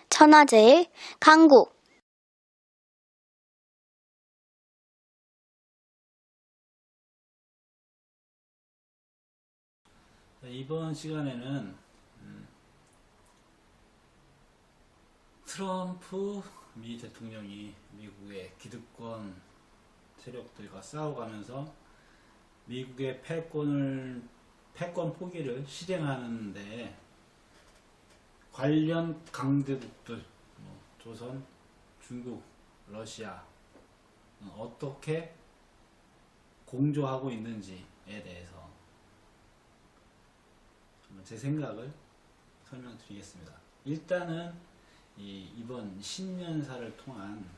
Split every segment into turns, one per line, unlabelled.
천하제일 강국.
이번 시간에는 트럼프 미 대통령이 미국의 기득권 세력들과 싸워가면서 미국의 패권 포기를 실행하는데 관련 강대국들, 조선, 중국, 러시아 어떻게 공조하고 있는지에 대해서 제 생각을 설명드리겠습니다. 일단은 이번 신년사를 통한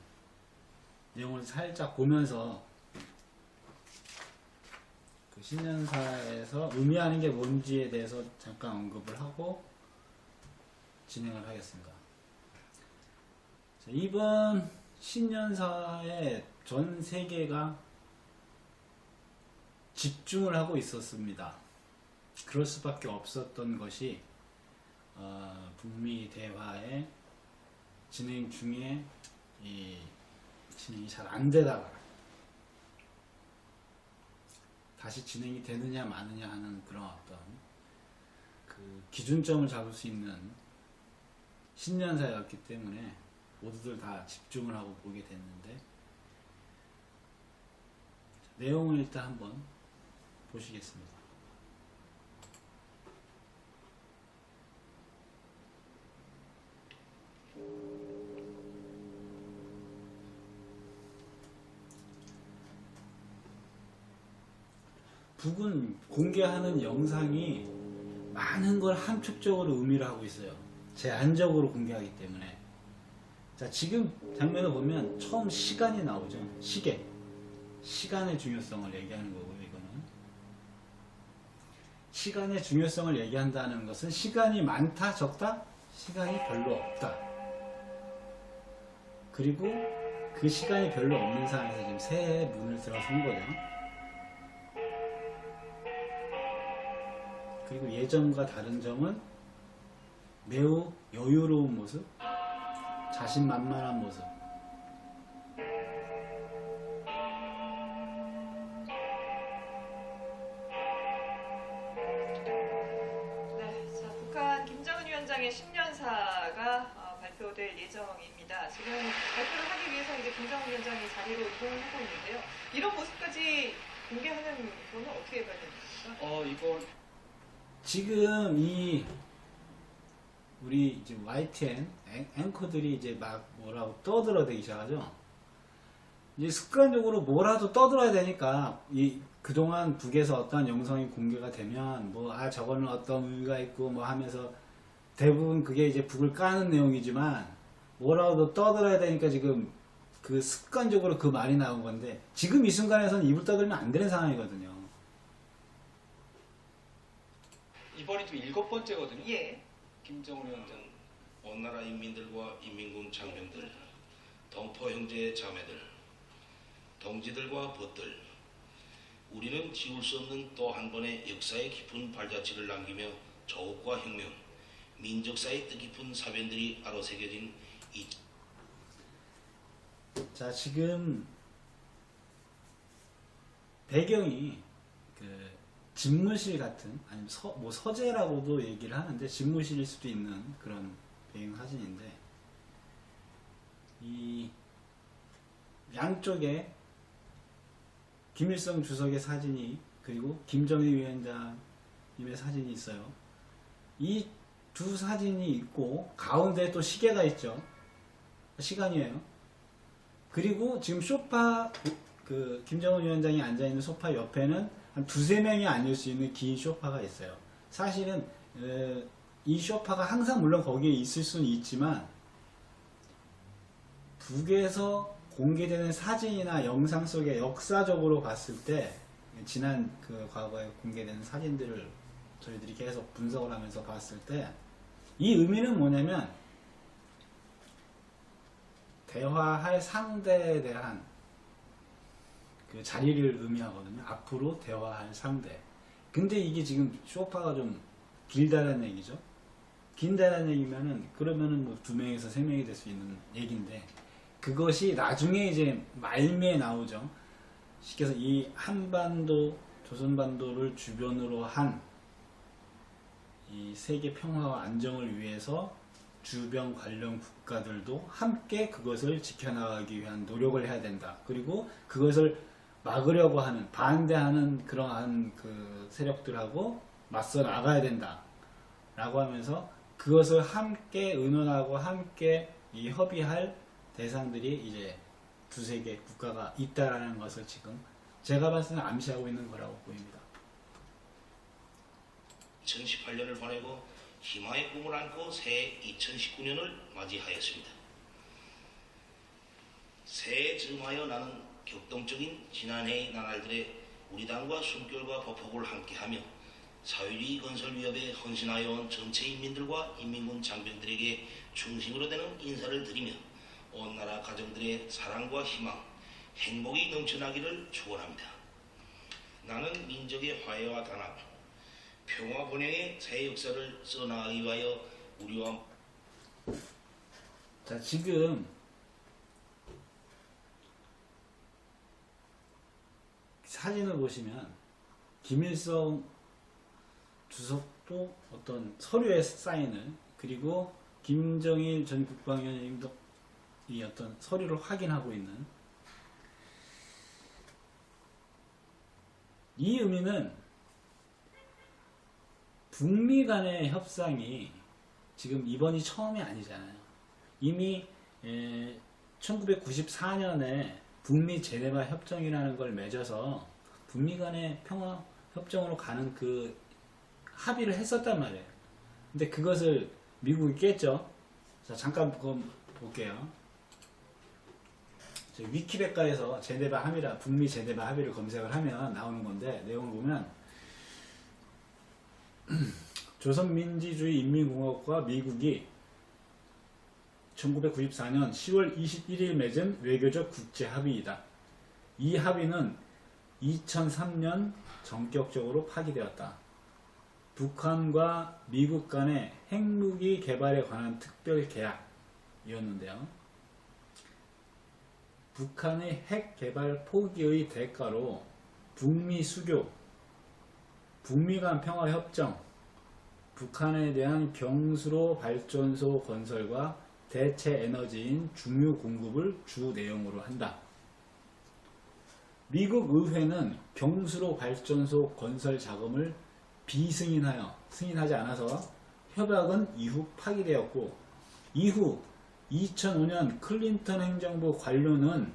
내용을 살짝 보면서 그 신년사에서 의미하는 게 뭔지에 대해서 잠깐 언급을 하고 진행을 하겠습니다. 자, 이번 신년사에 전 세계가 집중을 하고 있었습니다. 그럴 수밖에 없었던 것이 북미 대화의 진행 중에 진행이 잘 안 되다가 다시 진행이 되느냐 마느냐 하는 그런 어떤 그 기준점을 잡을 수 있는 신년사였기 때문에 모두들 다 집중을 하고 보게 됐는데, 내용을 일단 한번 보시겠습니다. 북은 공개하는 영상이 많은 걸 함축적으로 의미를 하고 있어요. 제한적으로 공개하기 때문에. 자, 지금 장면을 보면 처음 시간이 나오죠. 시간의 중요성을 얘기하는 거고요. 이거는 시간의 중요성을 얘기한다는 것은 시간이 많다 적다? 시간이 별로 없다. 그리고 그 시간이 별로 없는 상황에서 지금 새해 문을 들어선 거죠. 그리고 예전과 다른 점은 매우 여유로운 모습, 자신만만한 모습.
네, 자, 북한 김정은 위원장의 신년사가 발표될 예정입니다. 지금 발표를 하기 위해서 이제 김정은 위원장이 자리로 이동을 하고 있는데요. 이런 모습까지 공개하는 거는 어떻게 봐야 됩니까?
이거 지금 우리 이제 YTN 앵커들이 이제 막 뭐라고 떠들어대기 시작하죠. 이제 습관적으로 뭐라도 떠들어야 되니까 그동안 북에서 어떤 영상이 공개가 되면 저거는 어떤 의미가 있고 하면서 대부분 그게 이제 북을 까는 내용이지만 뭐라도 떠들어야 되니까 지금 그 습관적으로 그 말이 나온 건데, 지금 이 순간에서는 입을 떠들면 안 되는 상황이거든요.
이번이 좀 7번째거든요.
예.
김정은 위원장.
온 나라 인민들과 인민군 장병들, 동포 형제 자매들, 동지들과 벗들, 우리는 지울 수 없는 또 한 번의 역사의 깊은 발자취를 남기며 조국과 혁명, 민족사의 뜻깊은 사변들이 아로새겨진
자, 지금 배경이 그 집무실 같은, 아니면 서재라고도 얘기를 하는데 집무실일 수도 있는 그런 배경 사진인데, 이 양쪽에 김일성 주석의 사진이, 그리고 김정일 위원장님의 사진이 있어요. 이 두 사진이 있고 가운데 또 시계가 있죠. 시간이에요. 그리고 지금 소파, 그 김정은 위원장이 앉아있는 소파 옆에는 한 두세 명이 앉을 수 있는 긴 소파가 있어요. 사실은 이 소파가 항상 물론 거기에 있을 수는 있지만, 북에서 공개되는 사진이나 영상 속에 역사적으로 봤을 때, 지난 그 과거에 공개되는 사진들을 저희들이 계속 분석을 하면서 봤을 때, 이 의미는 뭐냐면 대화할 상대에 대한 그 자리를 의미하거든요. 앞으로 대화할 상대. 근데 이게 지금 소파가 좀 길다는 얘기죠. 긴다는 얘기면은 그러면은 뭐 2명에서 3명이 될 수 있는 얘기인데 그것이 나중에 이제 말미에 나오죠. 쉽게 해서 이 한반도, 조선반도를 주변으로 한 이 세계 평화와 안정을 위해서 주변 관련 국가들도 함께 그것을 지켜나가기 위한 노력을 해야 된다. 그리고 그것을 막으려고 하는, 반대하는 그러한 그 세력들하고 맞서 나가야 된다. 라고 하면서 그것을 함께 의논하고 함께 이 협의할 대상들이 이제 2-3개 국가가 있다라는 것을 지금 제가 봤을 때 암시하고 있는 거라고 보입니다.
2018년을 보내고 희망의 꿈을 안고 새해 2019년을 맞이하였습니다. 새해 즈음하여 나는 격동적인 지난해의 나날들의 우리 당과 숨결과 보폭을 함께하며 사회주의 건설 위협에 헌신하여 온 전체 인민들과 인민군 장병들에게 중심으로 되는 인사를 드리며 온 나라 가정들의 사랑과 희망, 행복이 넘쳐나기를 축원합니다. 나는 민족의 화해와 단합, 평화 번영의 새 역사를 써나가기 위하여 우리와
자, 지금 사진을 보시면 김일성 주석도 어떤 서류에 사인을, 그리고 김정일 전 국방위원장님도 이 어떤 서류를 확인하고 있는, 이 의미는 북미 간의 협상이 지금 이번이 처음이 아니잖아요. 이미 1994년에 북미 제네바 협정이라는 걸 맺어서 북미 간의 평화 협정으로 가는 그 합의를 했었단 말이에요. 근데 그것을 미국이 깼죠. 자, 잠깐 그럼 볼게요. 위키백과에서 제네바 합의라, 북미 제네바 합의를 검색을 하면 나오는 건데, 내용을 보면 조선민주주의 인민공화국과 미국이 1994년 10월 21일 맺은 외교적 국제합의이다. 이 합의는 2003년 전격적으로 파기되었다. 북한과 미국 간의 핵무기 개발에 관한 특별 계약이었는데요. 북한의 핵 개발 포기의 대가로 북미 수교, 북미 간 평화협정, 북한에 대한 경수로 발전소 건설과 대체 에너지인 중유 공급을 주 내용으로 한다. 미국 의회는 경수로 발전소 건설 자금을 승인하지 않아서 협약은 이후 파기되었고, 이후 2005년 클린턴 행정부 관료는,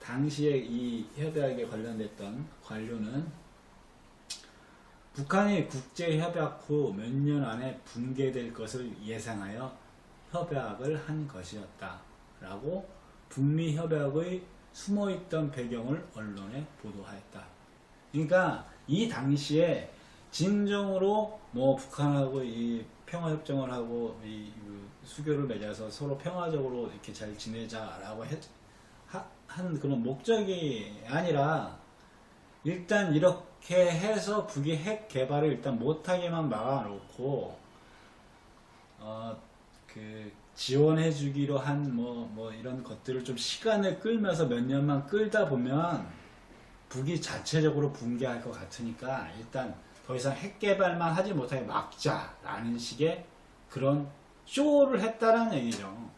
당시에 이 협약에 관련됐던 관료는 북한이 국제협약 후 몇 년 안에 붕괴될 것을 예상하여 협약을 한 것이었다. 라고 북미 협약의 숨어있던 배경을 언론에 보도하였다. 그러니까 이 당시에 진정으로 뭐 북한하고 이 평화협정을 하고 이 수교를 맺어서 서로 평화적으로 이렇게 잘 지내자라고 한 그런 목적이 아니라, 일단 이렇게 해서 북이 핵 개발을 일단 못하게만 막아놓고 지원해주기로 한 뭐 이런 것들을 좀 시간을 끌면서 몇 년만 끌다 보면 북이 자체적으로 붕괴할 것 같으니까 일단 더 이상 핵 개발만 하지 못하게 막자라는 식의 그런 쇼를 했다라는 얘기죠.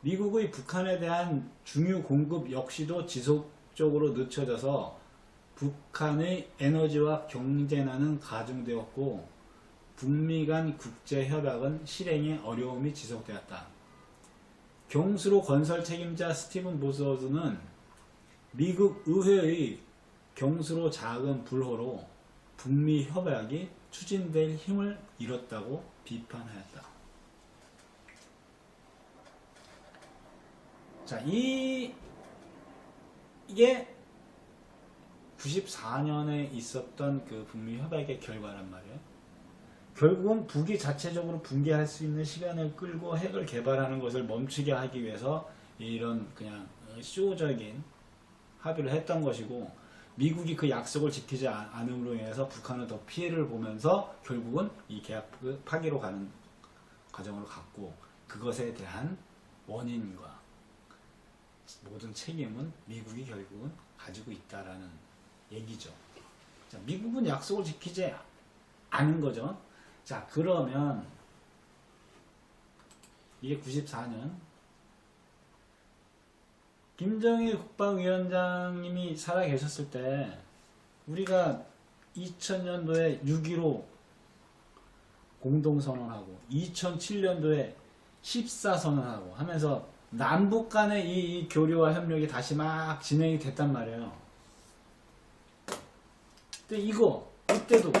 미국의 북한에 대한 중유 공급 역시도 지속적으로 늦춰져서 북한의 에너지와 경제난은 가중되었고, 북미 간 국제협약은 실행에 어려움이 지속되었다. 경수로 건설 책임자 스티븐 보스워드는 미국 의회의 경수로 자금 불호로 북미 협약이 추진될 힘을 잃었다고 비판하였다. 자, 이게 94년에 있었던 그 북미 협약의 결과란 말이에요. 결국은 북이 자체적으로 붕괴할 수 있는 시간을 끌고 핵을 개발하는 것을 멈추게 하기 위해서 이런 그냥 쇼적인 합의를 했던 것이고, 미국이 그 약속을 지키지 않음으로 인해서 북한은 더 피해를 보면서 결국은 이 계약 파기로 가는 과정으로 갔고, 그것에 대한 원인과 모든 책임은 미국이 결국은 가지고 있다라는 얘기죠. 자, 미국은 약속을 지키지 않은 거죠. 자, 그러면 이게 94년 김정일 국방위원장님이 살아계셨을 때 우리가 2000년도에 6.15 공동선언하고 2007년도에 14선언하고 하면서 남북 간의 이 교류와 협력이 다시 막 진행이 됐단 말이에요. 근데 이때도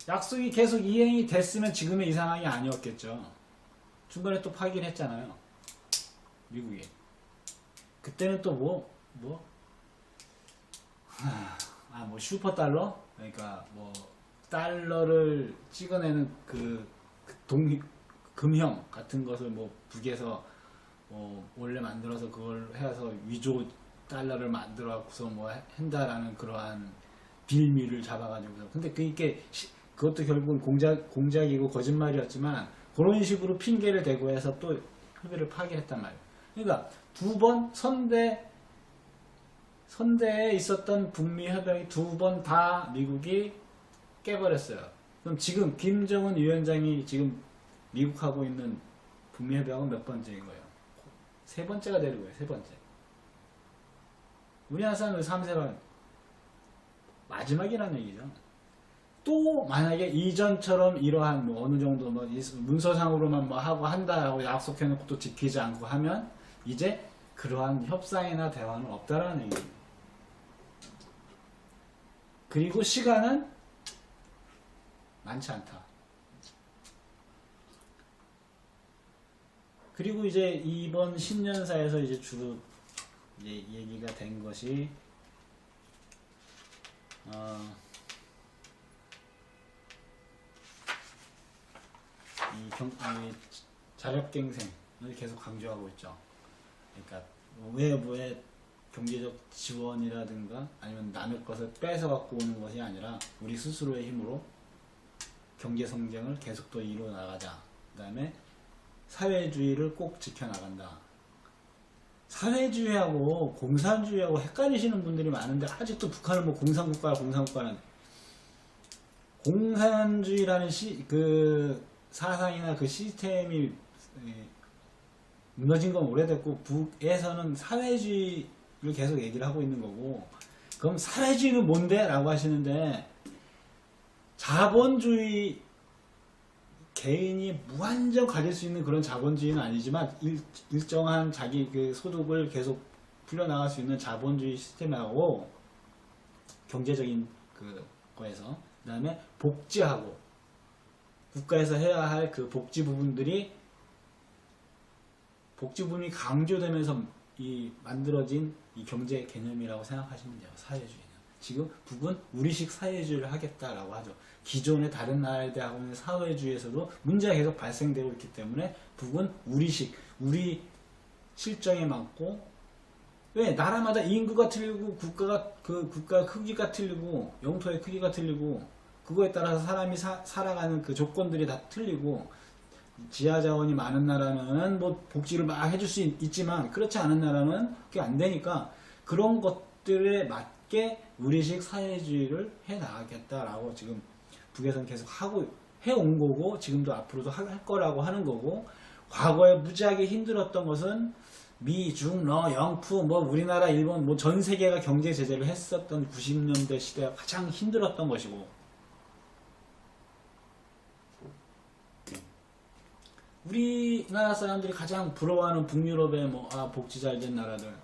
약속이 계속 이행이 됐으면 지금의 이 상황이 아니었겠죠. 중간에 또 파기를 했잖아요, 미국이. 그때는 또 뭐 슈퍼달러? 그러니까 뭐 달러를 찍어내는 금형 같은 것을 뭐 북에서 원래 만들어서 그걸 해서 위조 달러를 만들어 갖고서 뭐 한다라는 그러한 빌미를 잡아가지고서. 근데 그것도 결국은 공작이고 거짓말이었지만 그런 식으로 핑계를 대고 해서 또 협의를 파기했단 말이에요. 그러니까 두 번 선대에 있었던 북미 협약이 두 번 다 미국이 깨버렸어요. 그럼 지금 김정은 위원장이 지금 미국하고 있는 북미 협약은 몇 번째인 거예요? 세 번째가 되는 거예요. 세 번째. 우리나라 사람들 3세가 마지막이라는 얘기죠. 또 만약에 이전처럼 이러한 뭐 어느 정도 뭐 문서상으로만 뭐 하고 한다라고 약속해놓고 또 지키지 않고 하면 이제 그러한 협상이나 대화는 없다라는 얘기예요. 그리고 시간은 많지 않다. 그리고 이제 이번 신년사에서 이제 주로 얘기가 된 것이 이 자력갱생을 계속 강조하고 있죠. 그러니까 외부의 경제적 지원이라든가 아니면 남의 것을 뺏어 갖고 오는 것이 아니라 우리 스스로의 힘으로 경제 성장을 계속 더 이루어 나가자. 그 다음에 사회주의를 꼭 지켜나간다. 사회주의하고 공산주의하고 헷갈리시는 분들이 많은데 아직도 북한은 뭐 공산국가는 공산주의라는 그 사상이나 그 시스템이 무너진 건 오래됐고 북에서는 사회주의를 계속 얘기를 하고 있는 거고. 그럼 사회주의는 뭔데? 라고 하시는데 자본주의, 개인이 무한정 가질 수 있는 그런 자본주의는 아니지만 일정한 자기 그 소득을 계속 풀려나갈 수 있는 자본주의 시스템하고 경제적인 거에서 그 다음에 복지하고 국가에서 해야 할 그 복지 부분이 강조되면서 만들어진 이 경제 개념이라고 생각하시면 돼요. 사회주의는. 지금 북은 우리식 사회주의를 하겠다라고 하죠. 기존의 다른 나라에 대한 사회주의에서도 문제가 계속 발생되고 있기 때문에 북은 우리 실정에 맞고, 왜? 나라마다 인구가 틀리고 국가 크기가 틀리고 영토의 크기가 틀리고 그거에 따라서 사람이 살아가는 그 조건들이 다 틀리고, 지하 자원이 많은 나라는 뭐 복지를 막 해줄 수 있지만 그렇지 않은 나라는 그게 안 되니까 그런 것들에 맞게 우리식 사회주의를 해 나가겠다라고 지금 북에서는 계속 해온 거고, 지금도 앞으로도 할 거라고 하는 거고, 과거에 무지하게 힘들었던 것은 미, 중, 러, 영프, 뭐 우리나라, 일본, 뭐 전 세계가 경제 제재를 했었던 90년대 시대가 가장 힘들었던 것이고, 우리나라 사람들이 가장 부러워하는 북유럽의 복지 잘 된 나라들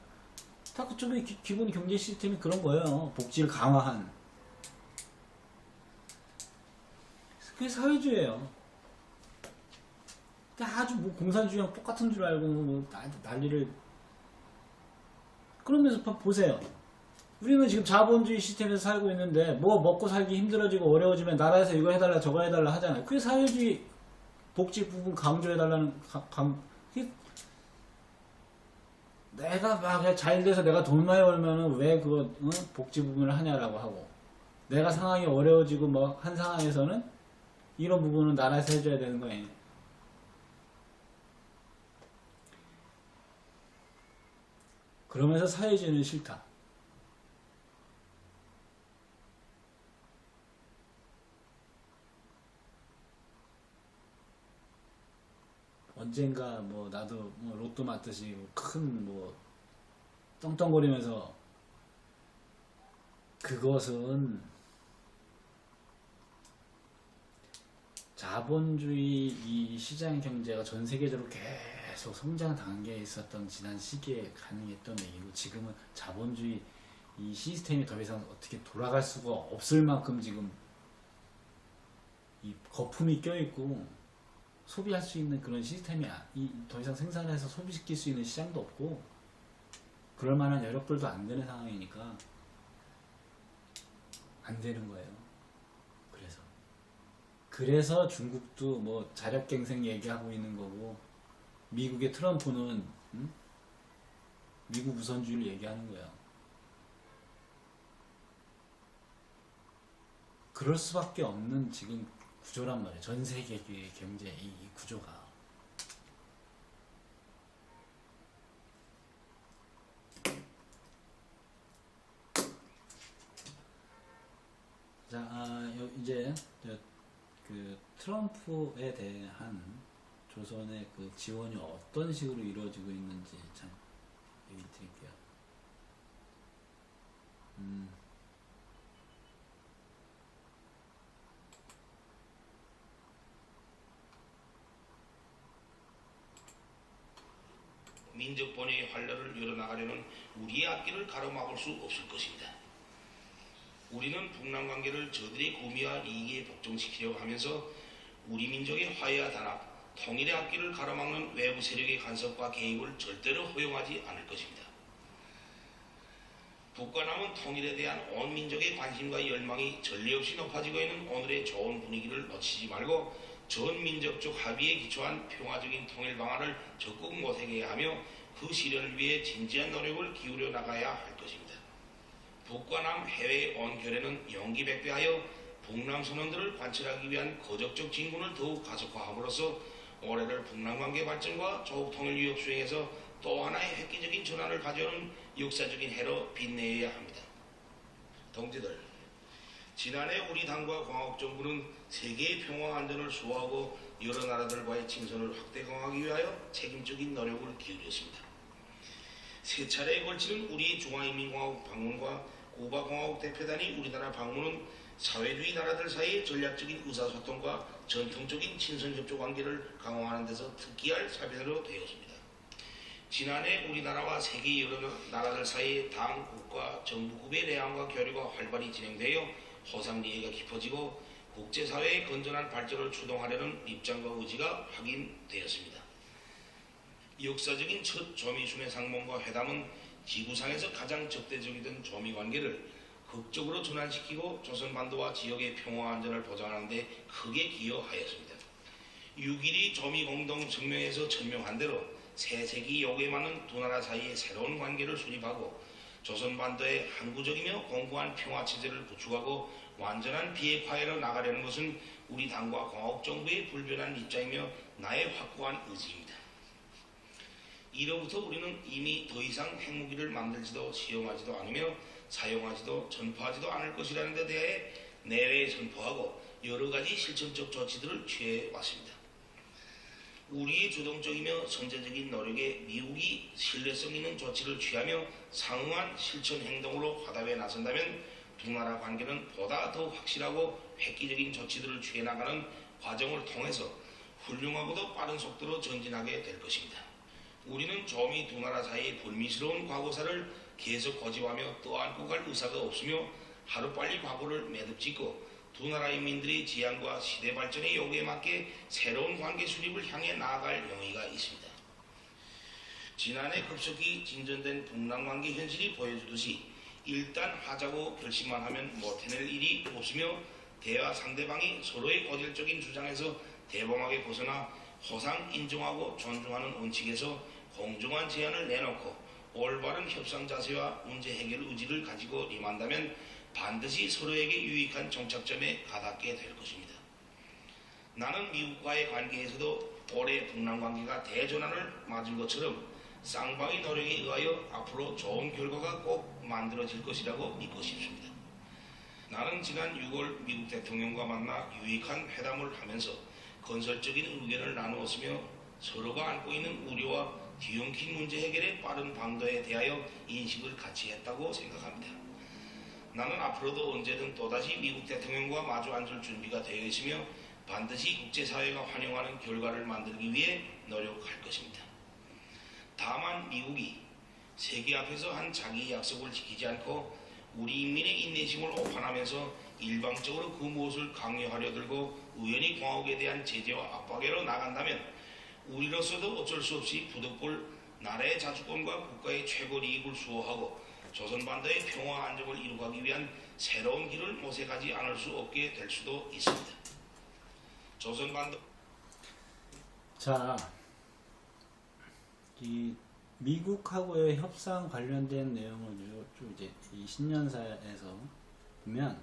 다 그쪽에 기본 경제 시스템이 그런 거예요. 복지를 강화한. 그게 사회주의예요. 아주 뭐 공산주의랑 똑같은 줄 알고 뭐 난리를. 그러면서 보세요. 우리는 지금 자본주의 시스템에서 살고 있는데 뭐 먹고 살기 힘들어지고 어려워지면 나라에서 이거 해달라 저거 해달라 하잖아요. 그게 사회주의 복지 부분 강조해달라는 내가 막 잘 돼서 내가 돈 많이 벌면은 왜 그거 복지 부분을 하냐라고 하고, 내가 상황이 어려워지고 뭐 한 상황에서는 이런 부분은 나라에서 해줘야 되는 거예요. 그러면서 사회주의는 싫다. 언젠가 뭐 나도 뭐 로또 맞듯이 큰 뭐 떵떵거리면서, 그것은 자본주의 이 시장 경제가 전 세계적으로 계속 성장 단계에 있었던 지난 시기에 가능했던 얘기고, 지금은 자본주의 이 시스템이 더 이상 어떻게 돌아갈 수가 없을 만큼 지금 이 거품이 껴있고 소비할 수 있는 그런 시스템이 더 이상 생산해서 소비시킬 수 있는 시장도 없고 그럴 만한 여력들도 안 되는 상황이니까 안 되는 거예요. 그래서 중국도 뭐 자력갱생 얘기하고 있는 거고, 미국의 트럼프는 미국 우선주의를 얘기하는 거야. 그럴 수밖에 없는 지금 구조란 말이에요. 전 세계 경제 이 구조가. 자, 이제 그 트럼프에 대한 조선의 그 지원이 어떤 식으로 이루어지고 있는지 참 얘기 드릴게요.
민족번의 활로를 열어나가려는 우리의 앞길을 가로막을 수 없을 것입니다. 우리는 북남 관계를 저들의 구미와 이익에 복종시키려고 하면서 우리 민족의 화해와 단합, 통일의 앞길을 가로막는 외부 세력의 간섭과 개입을 절대로 허용하지 않을 것입니다. 북과 남은 통일에 대한 온 민족의 관심과 열망이 전례 없이 높아지고 있는 오늘의 좋은 분위기를 놓치지 말고 전 민족적 합의에 기초한 평화적인 통일 방안을 적극 모색해야 하며 그 실현을 위해 진지한 노력을 기울여 나가야 할 것입니다. 북과 남 해외의 온 결의는 용기백배하여 북남 선언들을 관철하기 위한 거적적 진군을 더욱 가속화함으로써 올해를 북남 관계 발전과 조국 통일 위협 수행에서 또 하나의 획기적인 전환을 가져오는 역사적인 해로 빛내야 합니다. 동지들, 지난해 우리 당과 광학정부는 세계의 평화 안전을 수호하고 여러 나라들과의 친선을 확대 강화하기 위하여 책임적인 노력을 기울였습니다. 세 차례에 걸치는 우리 중화인민공화국 방문과 쿠바공화국 대표단이 우리나라 방문은 사회주의 나라들 사이의 전략적인 의사소통과 전통적인 친선협조 관계를 강화하는 데서 특기할 사변으로 되었습니다. 지난해 우리나라와 세계 여러 나라들 사이의 당, 국가, 정부급의 내항과 교류가 활발히 진행되어 호상리해가 깊어지고 국제사회의 건전한 발전을 추동하려는 입장과 의지가 확인되었습니다. 역사적인 첫 조미순회 상봉과 회담은 지구상에서 가장 적대적이던 조미 관계를 극적으로 전환시키고 조선반도와 지역의 평화 안전을 보장하는 데 크게 기여하였습니다. 6.12 조미 공동성명에서 천명한 대로 세세기 요구에 맞는 두 나라 사이의 새로운 관계를 수립하고 조선반도의 항구적이며 공고한 평화체제를 구축하고 완전한 비핵화해로 나가려는 것은 우리 당과 광학정부의 불변한 입장이며 나의 확고한 의지입니다. 이로부터 우리는 이미 더 이상 핵무기를 만들지도 시험하지도 않으며 사용하지도 전파하지도 않을 것이라는 데 대해 내외에 선포하고 여러 가지 실천적 조치들을 취해왔습니다. 우리의 주동적이며 선제적인 노력에 미국이 신뢰성 있는 조치를 취하며 상응한 실천 행동으로 화답에 나선다면 두 나라 관계는 보다 더 확실하고 획기적인 조치들을 취해 나가는 과정을 통해서 훌륭하고도 빠른 속도로 전진하게 될 것입니다. 우리는 조미 두 나라 사이의 불미스러운 과거사를 계속 고집하며 떠안고 갈 의사가 없으며 하루빨리 과거를 매듭짓고 두 나라 인민들의 지향과 시대 발전의 요구에 맞게 새로운 관계 수립을 향해 나아갈 용의가 있습니다. 지난해 급속히 진전된 북남 관계 현실이 보여주듯이 일단 하자고 결심만 하면 못해낼 일이 없으며 대화 상대방이 서로의 고질적인 주장에서 대범하게 벗어나 호상 인정하고 존중하는 원칙에서 공정한 제안을 내놓고 올바른 협상 자세와 문제 해결 의지를 가지고 임한다면 반드시 서로에게 유익한 정착점에 가닿게 될 것입니다. 나는 미국과의 관계에서도 올해 북남 관계가 대전환을 맞은 것처럼 쌍방의 노력에 의하여 앞으로 좋은 결과가 꼭 만들어질 것이라고 믿고 싶습니다. 나는 지난 6월 미국 대통령과 만나 유익한 회담을 하면서 건설적인 의견을 나누었으며 서로가 안고 있는 우려와 뒤엉킨 문제 해결의 빠른 방도에 대하여 인식을 같이 했다고 생각합니다. 나는 앞으로도 언제든 또다시 미국 대통령과 마주 앉을 준비가 되어 있으며 반드시 국제사회가 환영하는 결과를 만들기 위해 노력할 것입니다. 다만 미국이 세계 앞에서 한 자기 약속을 지키지 않고 우리 인민의 인내심을 오판하면서 일방적으로 그 무엇을 강요하려 들고 우연히 공화국에 대한 제재와 압박으로 나간다면 우리로서도 어쩔 수 없이 부득불 나라의 자주권과 국가의 최고 이익을 수호하고 조선반도의 평화 안정을 이루기 위한 새로운 길을 모색하지 않을 수 없게 될 수도 있습니다. 조선반도
자, 이 미국하고의 협상 관련된 내용을 좀 이제 이 신년사에서 보면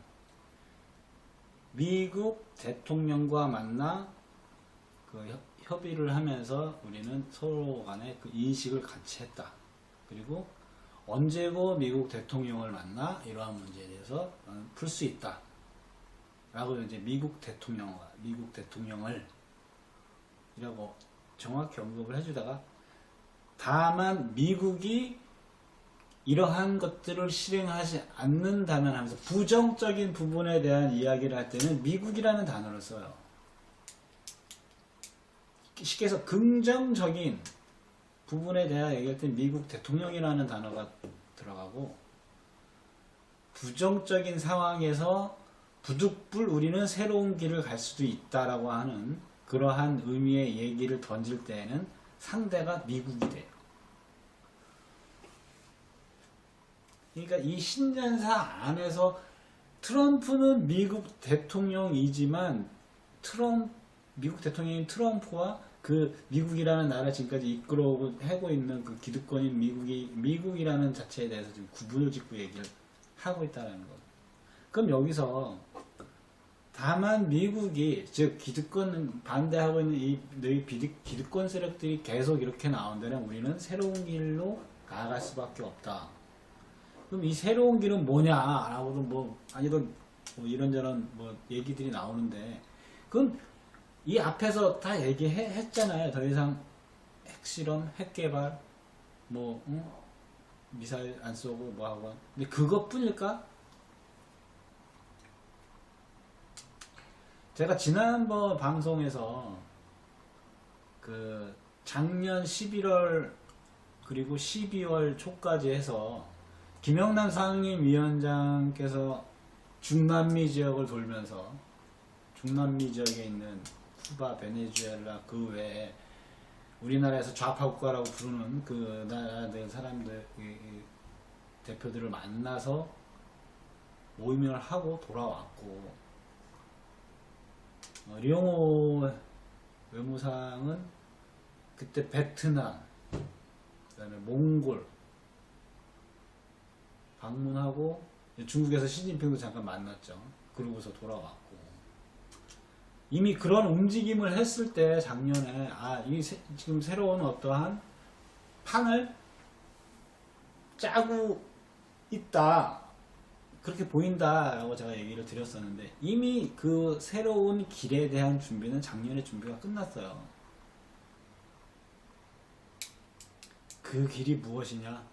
미국 대통령과 만나 그 협의를 하면서 우리는 서로 간에 그 인식을 같이 했다. 그리고 언제고 미국 대통령을 만나 이러한 문제에 대해서 풀 수 있다. 라고 이제 미국 대통령을 이라고 정확히 언급을 해주다가 다만 미국이 이러한 것들을 실행하지 않는다면 하면서 부정적인 부분에 대한 이야기를 할 때는 미국이라는 단어를 써요. 쉽게 해서 긍정적인 부분에 대해 얘기할 때 미국 대통령이라는 단어가 들어가고 부정적인 상황에서 부득불 우리는 새로운 길을 갈 수도 있다라고 하는 그러한 의미의 얘기를 던질 때에는 상대가 미국이 돼요. 그러니까 이 신년사 안에서 트럼프는 미국 대통령이지만 미국 대통령인 트럼프와 그 미국이라는 나라 지금까지 이끌어오고 하고 있는 그 기득권인 미국이라는 자체에 대해서 지금 구분을 짓고 얘기를 하고 있다는 거. 그럼 여기서 다만 미국이 즉 기득권 반대하고 있는 이 너희 기득권 세력들이 계속 이렇게 나온다면 우리는 새로운 길로 나아갈 수밖에 없다. 그럼 이 새로운 길은 뭐냐라고도 뭐 아니던 뭐 이런저런 뭐 얘기들이 나오는데 그럼 이 앞에서 다 얘기했잖아요. 더 이상 핵실험, 핵개발, 뭐 미사일 안 쏘고 뭐 하고. 근데 그것뿐일까? 제가 지난번 방송에서 그 작년 11월 그리고 12월 초까지 해서 김영남 상임위원장께서 중남미 지역을 돌면서 중남미 지역에 있는 쿠바, 베네수엘라 그 외에 우리나라에서 좌파 국가라고 부르는 그 나라들 사람들 대표들을 만나서 모임을 하고 돌아왔고 리용호 외무상은 그때 베트남, 그다음에 몽골 방문하고 중국에서 시진핑도 잠깐 만났죠. 그러고서 돌아왔고 이미 그런 움직임을 했을 때 작년에 지금 새로운 어떠한 판을 짜고 있다. 그렇게 보인다라고 제가 얘기를 드렸었는데 이미 그 새로운 길에 대한 준비는 작년에 준비가 끝났어요. 그 길이 무엇이냐?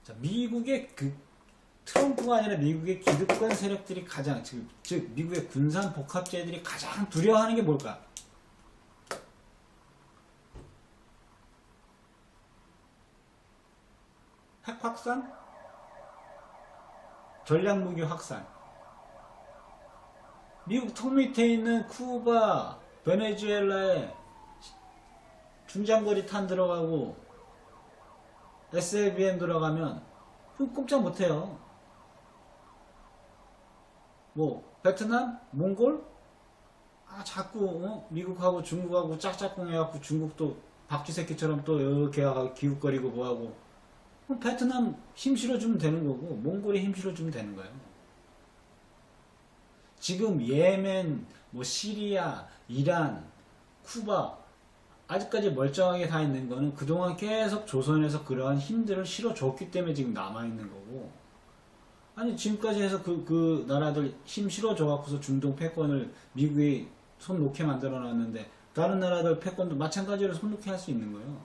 자, 미국의 트럼프가 아니라 미국의 기득권 세력들이 가장 즉 미국의 군산 복합체들이 가장 두려워하는 게 뭘까? 핵 확산? 전략무기 확산. 미국 턱 밑에 있는 쿠바, 베네수엘라에 중장거리 탄 들어가고 SLBM 들어가면 꼼짝 못해요. 뭐 베트남? 몽골? 자꾸 미국하고 중국하고 짝짝꿍 해갖고 중국도 박쥐 새끼처럼 또 이렇게 기웃거리고 뭐하고, 그럼 베트남 힘 실어주면 되는 거고 몽골이 힘 실어주면 되는 거예요. 지금 예멘, 뭐 시리아, 이란, 쿠바 아직까지 멀쩡하게 다 있는 거는 그동안 계속 조선에서 그러한 힘들을 실어줬기 때문에 지금 남아있는 거고, 아니 지금까지 해서 그 나라들 힘 실어줘갖고서 중동 패권을 미국이 손 놓게 만들어 놨는데 다른 나라들 패권도 마찬가지로 손 놓게 할 수 있는 거예요.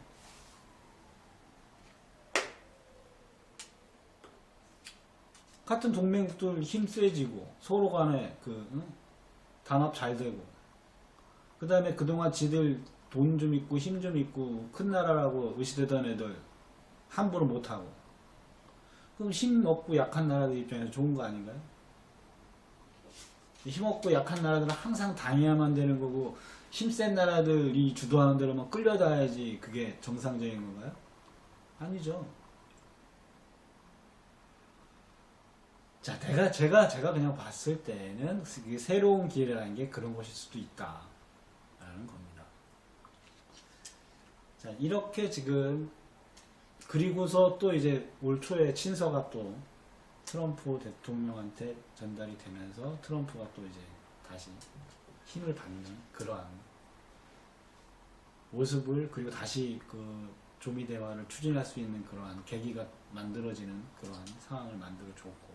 같은 동맹국들 힘 세지고 서로 간에 단합 잘 되고, 그 다음에 그동안 지들 돈 좀 있고 힘 좀 있고 큰 나라라고 의시되던 애들 함부로 못하고, 그럼 힘 없고 약한 나라들 입장에서 좋은 거 아닌가요? 힘 없고 약한 나라들은 항상 당해야만 되는 거고 힘센 나라들이 주도하는 대로만 끌려다야지 그게 정상적인 건가요? 아니죠. 자, 제가 그냥 봤을 때는 이게 새로운 기회라는 게 그런 것일 수도 있다 라는 겁니다. 자, 이렇게 지금, 그리고서 또 이제 올 초에 친서가 또 트럼프 대통령한테 전달이 되면서 트럼프가 또 이제 다시 힘을 받는 그러한 모습을, 그리고 다시 그 조미 대화를 추진할 수 있는 그러한 계기가 만들어지는 그러한 상황을 만들어 줬고,